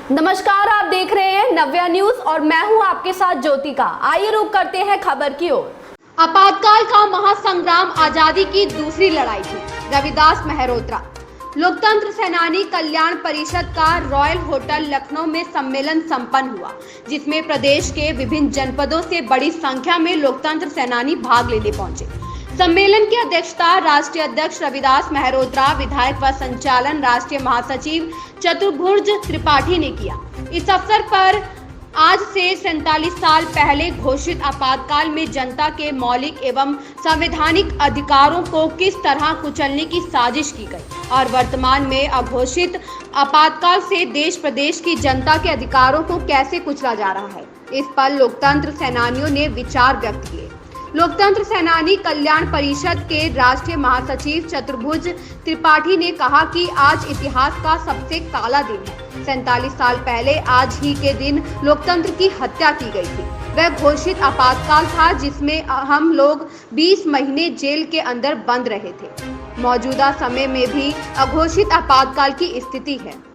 नमस्कार, आप देख रहे हैं नव्या न्यूज और मैं हूं आपके साथ ज्योतिका। आइए रुक करते हैं खबर की ओर। आपातकाल का महासंग्राम आजादी की दूसरी लड़ाई थी। रविदास मेहरोत्रा। लोकतंत्र सेनानी कल्याण परिषद का रॉयल होटल लखनऊ में सम्मेलन संपन्न हुआ, जिसमें प्रदेश के विभिन्न जनपदों से बड़ी संख्या में लोकतंत्र सेनानी भाग लेने पहुंचे। सम्मेलन की अध्यक्षता राष्ट्रीय अध्यक्ष रविदास मेहरोत्रा, विधायक व संचालन राष्ट्रीय महासचिव चतुर्भुज त्रिपाठी ने किया। इस अवसर पर आज से 47 साल पहले घोषित आपातकाल में जनता के मौलिक एवं संवैधानिक अधिकारों को किस तरह कुचलने की साजिश की गई और वर्तमान में अघोषित आपातकाल से देश प्रदेश की जनता के अधिकारों को कैसे कुचला जा रहा है, इस पर लोकतंत्र सेनानियों ने विचार व्यक्त किए। लोकतंत्र सेनानी कल्याण परिषद के राष्ट्रीय महासचिव चतुर्भुज त्रिपाठी ने कहा कि आज इतिहास का सबसे काला दिन है। 47 साल पहले आज ही के दिन लोकतंत्र की हत्या की गई थी। वह घोषित आपातकाल था जिसमें हम लोग 20 महीने जेल के अंदर बंद रहे थे। मौजूदा समय में भी अघोषित आपातकाल की स्थिति है।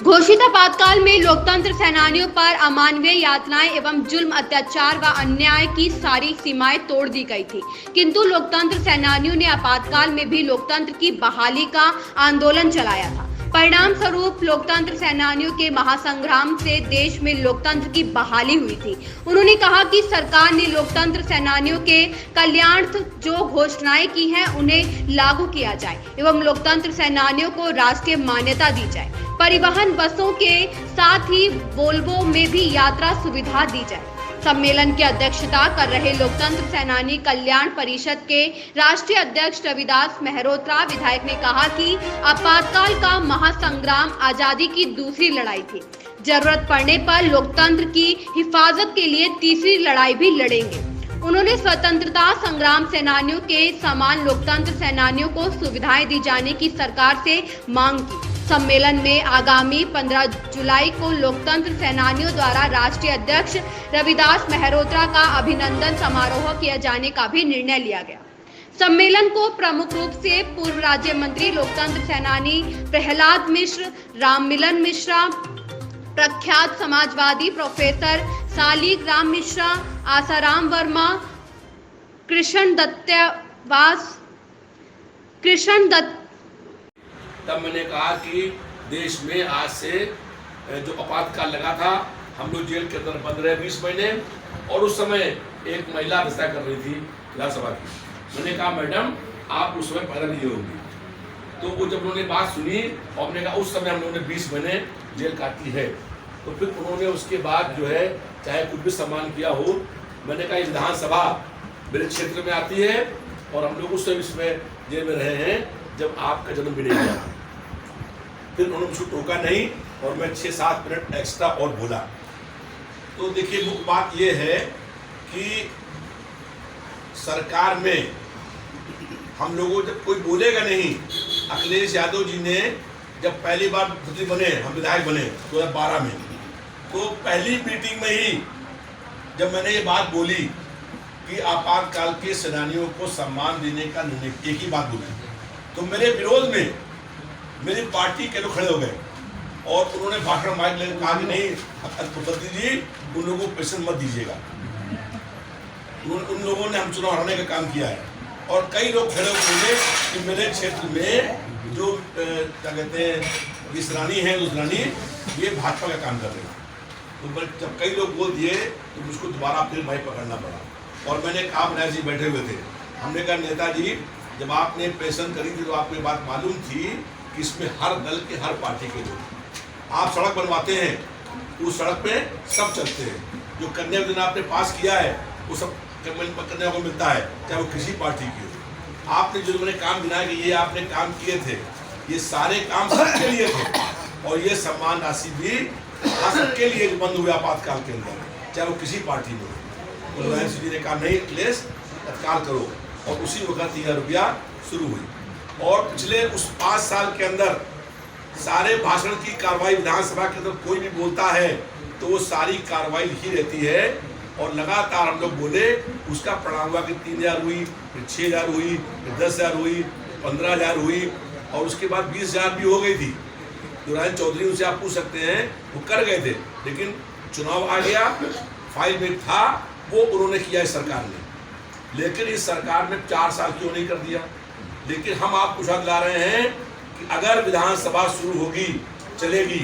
घोषित आपातकाल में लोकतंत्र सेनानियों पर अमानवीय यातनाएं एवं जुल्म, अत्याचार व अन्याय की सारी सीमाएं तोड़ दी गई थी, किंतु लोकतंत्र सेनानियों ने आपातकाल में भी लोकतंत्र की बहाली का आंदोलन चलाया था। परिणाम स्वरूप लोकतंत्र सेनानियों के महासंग्राम से देश में लोकतंत्र की बहाली हुई थी। उन्होंने कहा कि सरकार ने लोकतंत्र सेनानियों के कल्याणार्थ जो घोषणाएं की हैं उन्हें लागू किया जाए एवं लोकतंत्र सेनानियों को राष्ट्रीय मान्यता दी जाए। परिवहन बसों के साथ ही वोल्वो में भी यात्रा सुविधा दी जाए। सम्मेलन की अध्यक्षता कर रहे लोकतंत्र सेनानी कल्याण परिषद के राष्ट्रीय अध्यक्ष रविदास मेहरोत्रा, विधायक ने कहा कि आपातकाल का महासंग्राम आजादी की दूसरी लड़ाई थी। जरूरत पड़ने पर लोकतंत्र की हिफाजत के लिए तीसरी लड़ाई भी लड़ेंगे। उन्होंने स्वतंत्रता संग्राम सेनानियों के समान लोकतंत्र सेनानियों को सुविधाएं दी जाने की सरकार से मांग की। सम्मेलन में आगामी 15 जुलाई को लोकतंत्र सेनानियों द्वारा राष्ट्रीय अध्यक्ष रविदास मेहरोत्रा का अभिनंदन समारोह किया जाने का भी निर्णय लिया गया। सम्मेलन को प्रमुख रूप से पूर्व राज्य मंत्री लोकतंत्र सेनानी प्रहलाद मिश्र, राममिलन मिश्रा, प्रख्यात समाजवादी प्रोफेसर शालिग्राम मिश्रा, आसाराम वर्मा, कृष्ण दत्त। तब मैंने कहा कि देश में आज से जो आपातकाल लगा था, हम लोग जेल के अंदर बंद रहे 20 महीने, और उस समय एक महिला व्यवस्था कर रही थी विधानसभा की। मैंने कहा मैडम आप उस समय पैदा नहीं होंगी। तो वो जब उन्होंने बात सुनी और हमने कहा उस समय हम लोगों ने 20 महीने जेल काटी है, तो फिर उन्होंने उसके बाद जो है चाहे कुछ भी सम्मान किया हो। मैंने कहा विधानसभा मेरे क्षेत्र में आती है और हम लोग उस समय जेल में रहे हैं जब आपका जन्म भी नहीं हुआ। फिर उन्होंने मुझको टोका नहीं और मैं 6-7 मिनट एक्स्ट्रा और बोला। तो देखिए मुख्य बात यह है कि सरकार में हम लोगों जब कोई बोलेगा नहीं। अखिलेश यादव जी ने जब पहली बार मंत्री बने, हम विधायक बने 2012 में, तो पहली मीटिंग में ही जब मैंने ये बात बोली कि आपातकाल के सेनानियों को सम्मान देने का निर्णय, एक ही बात बोली, तो मेरे विरोध में मेरी पार्टी के लोग खड़े हो गए और उन्होंने भाषण माइक लेकर कहा कि नहीं प्रधानमंत्री जी उन लोगों को पैसे मत दीजिएगा। उन लोगों ने हम चुनाव हराने का काम किया है। और कई लोग खड़े होंगे कि मेरे क्षेत्र में जो क्या कहते हैं इस रानी है उस रानी ये भाजपा का काम कर रहे हैं। तो जब कई लोग बोल दिए तो मुझको दोबारा फिर माइक पकड़ना पड़ा। और मैंने कहा बनाया जी बैठे हुए थे, हमने कहा नेताजी जब आपने पेशन करी थी तो आपको ये बात मालूम थी कि इसमें हर दल के हर पार्टी के लोग आप सड़क बनवाते हैं, उस सड़क पे सब चलते हैं। जो कन्या योजना आपने पास किया है वो सब कन्या को मिलता है, चाहे वो किसी पार्टी की हो। आपने जो मैंने काम गिनाया कि ये आपने काम किए थे, ये सारे काम सबके लिए थे और ये सम्मान राशि भी सबके लिए बंद हुए आपातकाल के अंदर, चाहे वो किसी पार्टी में हो। तो लायंस जी ने कहा नहीं अखिलेश तत्काल करो, और उसी वक्त 3000 रुपया शुरू हुई। और पिछले उस 5 साल के अंदर सारे भाषण की कार्रवाई विधानसभा के अंदर कोई भी बोलता है तो वो सारी कार्रवाई लिखी रहती है और लगातार हम लोग बोले, उसका परिणाम हुआ कि 3000 हुई, फिर 6000 हुई, फिर 10000 हुई, 15000 हुई और उसके बाद 20000 भी हो गई थी। दुरायन चौधरी, उनसे आप पूछ सकते हैं, वो कर गए थे, लेकिन चुनाव आ गया, फाइल में था, वो उन्होंने किया इस सरकार ने। लेकिन इस सरकार ने 4 साल क्यों नहीं कर दिया? लेकिन हम आपको विश्वास दिला रहे हैं कि अगर विधानसभा शुरू होगी, चलेगी,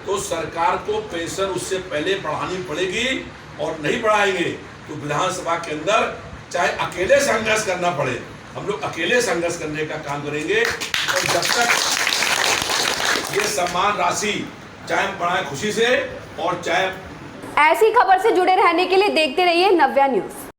तो सरकार को पेंशन उससे पहले बढ़ानी पड़ेगी, और नहीं बढ़ाएंगे तो विधानसभा के अंदर चाहे अकेले संघर्ष करना पड़े, हम लोग अकेले संघर्ष करने का काम करेंगे। और जब तक ये सम्मान राशि चाहे हम बढ़ाएं खुशी से, और चाहे ऐसी खबर से जुड़े रहने के लिए देखते रहिए नव्या न्यूज।